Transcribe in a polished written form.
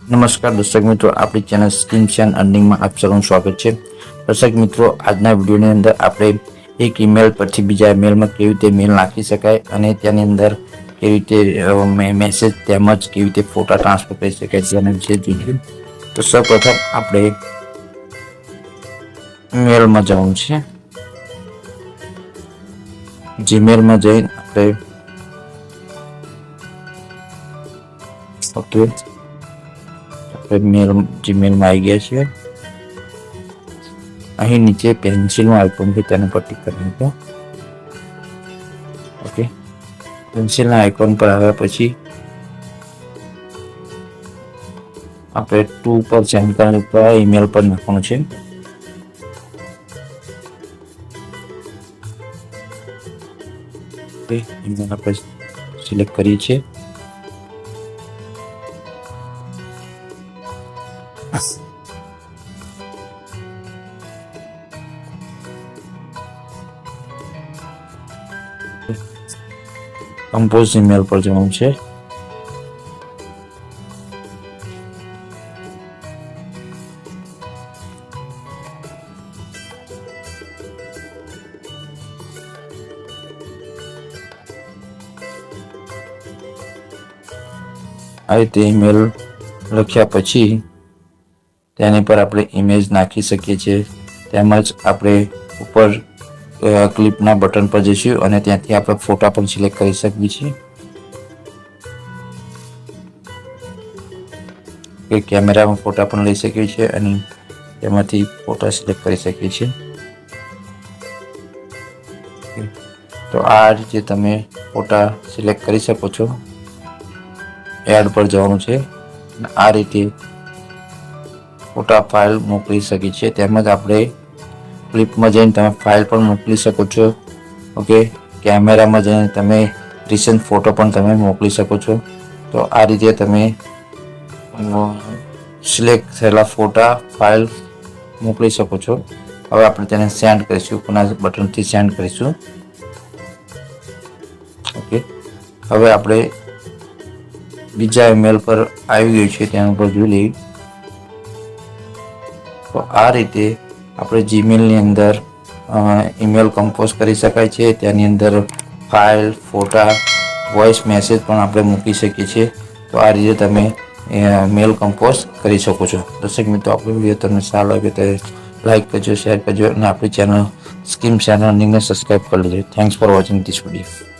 નમસ્કાર દર્શક મિત્રો, આપણી ચેનલ સ્કીમ્સ એન્ડ અર્નિંગમાં આપ સૌનું સ્વાગત છે। દર્શક મિત્રો, આજના વિડીયોની અંદર આપણે એક ઈમેલ પરથી બીજા ઈમેલમાં કેવી રીતે મેલ નાખી શકાય અને તેની અંદર કેવી રીતે મેસેજ તેમજ કેવી રીતે ફોટા ટ્રાન્સફર કરી શકાય તેના વિશે જોઈએ। તો સૌપ્રથમ આપણે મેલમાં જવાનું છે। જીમેલમાં જઈને આપણે ઓકે મેલ જીમેલમાં આવી ગયા છીએ। અહીં નીચે પેન્સિલનો આઇકોન છે તેના પર ટિક કરવાનું છે। ઓકે, પેન્સિલના આઇકોન પર આવ્યા પછી આપણે 2 પર સેન્ડ કરવાનું પર ઈમેલ પર નાખવાનું છે। ઓકે, ઈમેલ આપણે સિલેક્ટ કરીએ છીએ। કમ્પોઝ ઈમેલ પર જવાનું છે। આ રીતે ઈમેલ લખ્યા પછી તેની પર આપણે ઇમેજ નાખી શકીએ છીએ। તેમજ આપણે ઉપર ક્લિપના બટન પર જઈશું અને ત્યાંથી આપણે ફોટા પણ સિલેક્ટ કરી શકીએ છીએ। કે કેમેરામાં ફોટા પણ લઈ શકીએ છીએ અને તેમાંથી ફોટા સિલેક્ટ કરી શકીએ છીએ। તો આ રીતે તમે ફોટા સિલેક્ટ કરી શકો છો। એડ પર જવાનું છે। આ રીતે ફોટા ફાઇલ મોકલી શકીએ છીએ। તેમજ આપણે ક્લિપમાં જઈને તમે ફાઇલ પણ મોકલી શકો છો। ઓકે, કેમેરામાં જઈને તમે રિસેન્ટ ફોટો પણ તમે મોકલી શકો છો। તો આ રીતે તમે સિલેક્ટ થયેલા ફોટા ફાઇલ મોકલી શકો છો। હવે આપણે તેને સેન્ડ કરીશું, કોના બટનથી સેન્ડ કરીશું। ઓકે, હવે આપણે બીજા ઈમેલ પર આવી ગયું છે તેના પર જોઈ લઈએ। તો આ રીતે આપણે જીમેલની અંદર ઈમેલ કમ્પોઝ કરી શકાય છે। તેની અંદર ફાઇલ, ફોટા, વોઇસ મેસેજ પણ આપણે મૂકી શકીએ છીએ। તો આ રીતે તમે મેલ કમ્પોઝ કરી શકો છો। દર્શક મિત્રો, આપણો વિડીયો તમને સારો લાગે તો લાઈક કરજો, શેર કરજો અને આપણી ચેનલ સ્કીમ્સ એન્ડ અર્નિંગને સબસ્ક્રાઈબ કરી લેજો। Thanks for watching this video.